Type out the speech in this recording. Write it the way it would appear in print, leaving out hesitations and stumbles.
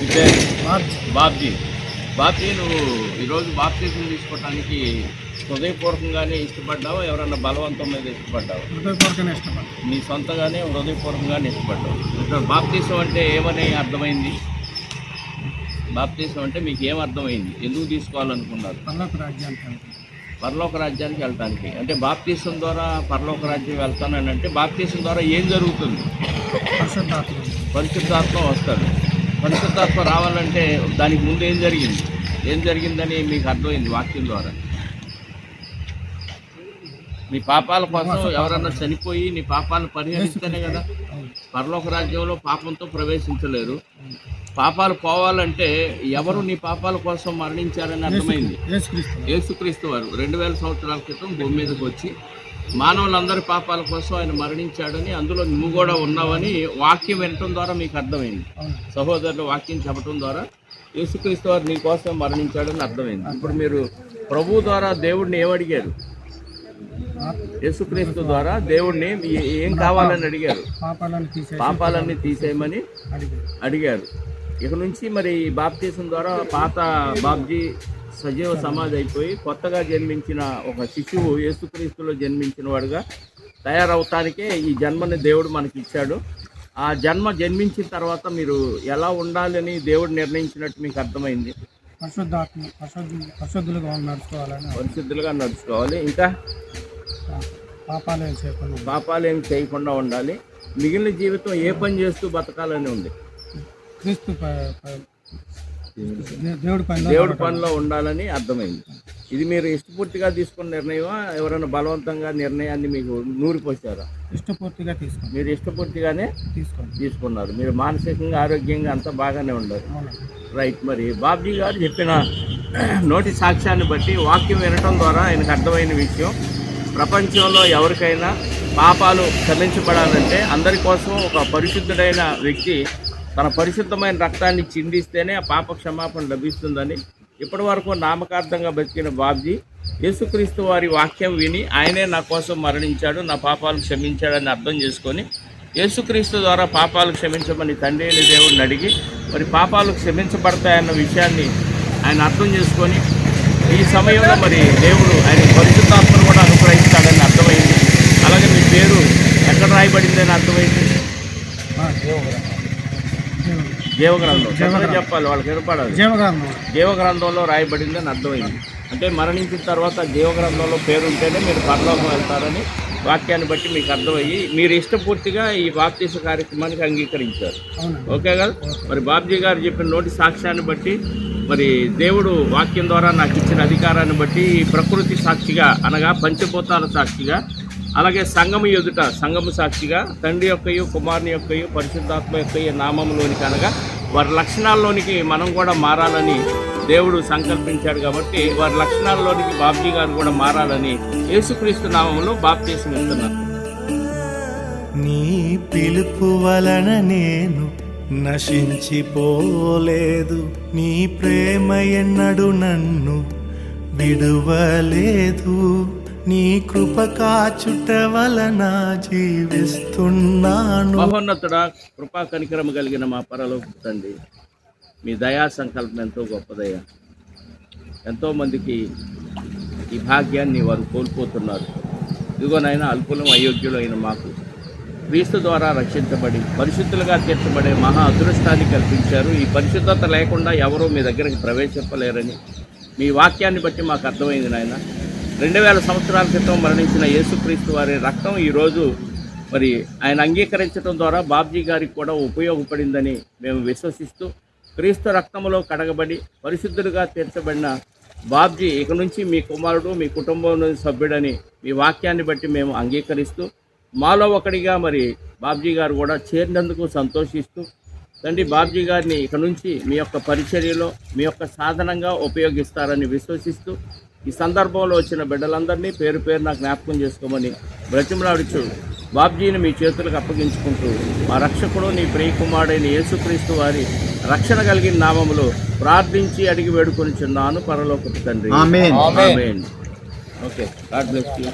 అయితే బాబ్జీ బాబ్జీ నువ్వు ఈరోజు బాప్తిజం తీసుకోవటానికి హృదయపూర్వకంగానే ఇష్టపడ్డావు, ఎవరన్నా బలవంతం మీద ఇష్టపడ్డావు? హృదయపూర్వకంగా ఇష్టపడ్డావు. నీ సొంతగానే హృదయపూర్వకంగానే ఇష్టపడ్డావు. ఇక్కడ బాప్తిజం అంటే ఏమని అర్థమైంది? బాప్తిజం అంటే మీకు ఏం అర్థమైంది? ఎందుకు తీసుకోవాలనుకున్నారు? పరలోక రాజ్యానికి వెళ్ళటానికి. అంటే బాప్తిజం ద్వారా పరలోక రాజ్యం వెళ్తానని అంటే బాప్తిజం ద్వారా ఏం జరుగుతుంది? పరిశుద్ధాత్మ వస్తాడు. పరిశుద్ధాత్మ రావాలంటే దానికి ముందు ఏం జరిగిందని మీకు అర్థమైంది వాక్యం ద్వారా? నీ పాపాల కోసం ఎవరన్నా చనిపోయి నీ పాపాలను పరిహరిస్తేనే కదా. పరలోక రాజ్యంలో పాపంతో ప్రవేశించలేరు. పాపాలు పోవాలంటే ఎవరు నీ పాపాల కోసం మరణించారని అర్థమైంది. యేసుక్రీస్తు వారు 2000 సంవత్సరాల క్రితం భూమి మీదకి వచ్చి మానవులందరి పాపాల కోసం ఆయన మరణించాడని, అందులో నువ్వు కూడా ఉన్నావని వాక్యం వినటం ద్వారా మీకు అర్థమైంది. సహోదరులు వాక్యం చెప్పడం ద్వారా యేసుక్రీస్తు వారు నీ కోసం మరణించాడని అర్థమైంది. ఇప్పుడు మీరు ప్రభు ద్వారా దేవుడిని ఏమడిగారు? యేసుక్రీస్తు ద్వారా దేవుడిని ఏం కావాలని అడిగారు? పాపాలన్నీ తీసేయమని అడిగారు. ఇక నుంచి మరి బాప్తిజం ద్వారా పాత బాబ్జీ సజీవ సమాధి అయిపోయి కొత్తగా జన్మించిన ఒక శిశువు యేసుక్రీస్తులో జన్మించిన వాడుగా తయారవటానికే ఈ జన్మని దేవుడు మనకి ఇచ్చాడు. ఆ జన్మించిన తర్వాత మీరు ఎలా ఉండాలని దేవుడు నిర్ణయించినట్టు మీకు అర్థమైంది. పరిశుద్ధులుగా నడుచుకోవాలి. ఇంకా పాపాలేం చేయకుండా ఉండాలి. మిగిలిన జీవితం ఏ పని చేస్తూ బతకాలని ఉంది? దేవుడి పనిలో ఉండాలని అర్థమైంది. ఇది మీరు ఇష్టపూర్తిగా తీసుకున్న నిర్ణయమా? ఎవరైనా బలవంతంగా నిర్ణయాన్ని మీకు నూరిపోసారా? మీరు ఇష్టపూర్తిగానే తీసుకున్నారు. మీరు మానసికంగా ఆరోగ్యంగా అంతా బాగానే ఉండరు. రైట్. మరి బాబ్జీ గారు చెప్పిన నోటి సాక్ష్యాన్ని బట్టి వాక్యం వినటం ద్వారా ఆయనకు అర్థమైన విషయం, ప్రపంచంలో ఎవరికైనా పాపాలు క్షమించబడాలంటే అందరి కోసం ఒక పరిశుద్ధుడైన వ్యక్తి తన పరిశుద్ధమైన రక్తాన్ని చిందిస్తేనే ఆ పాప క్షమాపణ లభిస్తుందని ఇప్పటి వరకు నామకార్థంగా బతికిన బాబ్జీ యేసుక్రీస్తు వారి వాక్యం విని ఆయనే నా కోసం మరణించాడు, నా పాపాలు క్షమించాడని అర్థం చేసుకొని యేసుక్రీస్తు ద్వారా పాపాలు క్షమించమని తండ్రి అయిన దేవుడిని అడిగి మరి పాపాలు క్షమించబడతాయన్న విషయాన్ని ఆయన అర్థం చేసుకొని ఈ సమయంలో మరి దేవుడు ఆయన పరిశుద్ధాత్మను కూడా అనుగ్రహిస్తాడని అర్థమైంది. అలాగే మీ పేరు ఎక్కడ రాయబడిందని అర్థమైంది? జీవగ్రంథం. చెప్పాలి, వాళ్ళకి వినపడాలి. జీవగ్రంథంలో రాయబడిందని అర్థమైంది. అంటే మరణించిన తర్వాత జీవగ్రంథంలో పేరు ఉంటేనే మీరు పరలోకం వెళ్తారని వాక్యాన్ని బట్టి మీకు అర్థమయ్యి మీరు ఇష్టపూర్తిగా ఈ బాప్తిజ కార్యక్రమానికి అంగీకరించారు. ఓకే కదా. మరి బాబ్జీ గారు చెప్పిన నోటి సాక్ష్యాన్ని బట్టి మరి దేవుడు వాక్యం ద్వారా నాకు ఇచ్చిన అధికారాన్ని బట్టి ఈ ప్రకృతి సాక్షిగా అనగా పంచభూతాల సాక్షిగా, అలాగే సంఘము ఎదుట సంఘము సాక్షిగా తండ్రి యొక్కయు కుమారుని యొక్కయు పరిశుద్ధాత్మ యొక్క నామంలోనికి అనగా వారి లక్షణాల్లోనికి మనం కూడా మారాలని దేవుడు సంకల్పించాడు. కాబట్టి వారి లక్షణాల్లోనికి బాబ్జీ గారు కూడా మారాలని యేసుక్రీస్తు నామంలో బాప్తిసం ఇస్తున్నారు. నీ పిలుపు వలన నేను నశించిపోలేదు, నీ ప్రేమ ఎన్నడు నన్ను విడువలేదు, నీ కృప కాచుట వలన జీవిస్తున్నాను. మహోన్నతుడా, కృపా కనికరము కలిగిన మా పరలోక తండ్రి, మీ దయా సంకల్పం ఎంతో గొప్పదయ్యా. ఎంతోమందికి ఈ భాగ్యాన్ని వారు కోల్పోతున్నారు. ఇదిగోనైనా అల్పులం అయోగ్యులైన మాకు క్రీస్తు ద్వారా రక్షించబడి పరిశుద్ధులుగా తీర్చబడే మహా అదృష్టాన్ని కల్పించారు. ఈ పరిశుద్ధత లేకుండా ఎవరూ మీ దగ్గరికి ప్రవేశింపలేరని మీ వాక్యాన్ని బట్టి మాకు అర్థమైంది నాయన. 2000 సంవత్సరాల క్రితం మరణించిన యేసుక్రీస్తు వారి రక్తం ఈరోజు మరి ఆయన అంగీకరించడం ద్వారా బాబ్జీ గారికి కూడా ఉపయోగపడిందని మేము విశ్వసిస్తూ క్రీస్తు రక్తంలో కడగబడి పరిశుద్ధులుగా తీర్చబడిన బాబ్జీ ఇక నుంచి మీ కుమారుడు, మీ కుటుంబంలో సభ్యుడని మీ వాక్యాన్ని బట్టి మేము అంగీకరిస్తూ మాలో ఒకడిగా మరి బాబ్జీ గారు కూడా చేరినందుకు సంతోషిస్తూ తండ్రి బాబ్జీ గారిని ఇక నుంచి మీ యొక్క పరిచర్యలో మీ యొక్క సాధనంగా ఉపయోగిస్తారని విశ్వసిస్తూ ఈ సందర్భంలో వచ్చిన బిడ్డలందరినీ పేరు పేరున జ్ఞాపకం చేసుకోమని బ్రతిమలాడుచు బాబ్జీని మీ చేతులకు అప్పగించుకుంటూ మా రక్షకుడు నీ ప్రియకుమారుడైన యేసుక్రీస్తు వారి రక్షణ కలిగిన నామములో ప్రార్థించి అడిగి వేడుకొనిచున్నాను పరలోకపు తండ్రి. Amen. Okay, God bless you.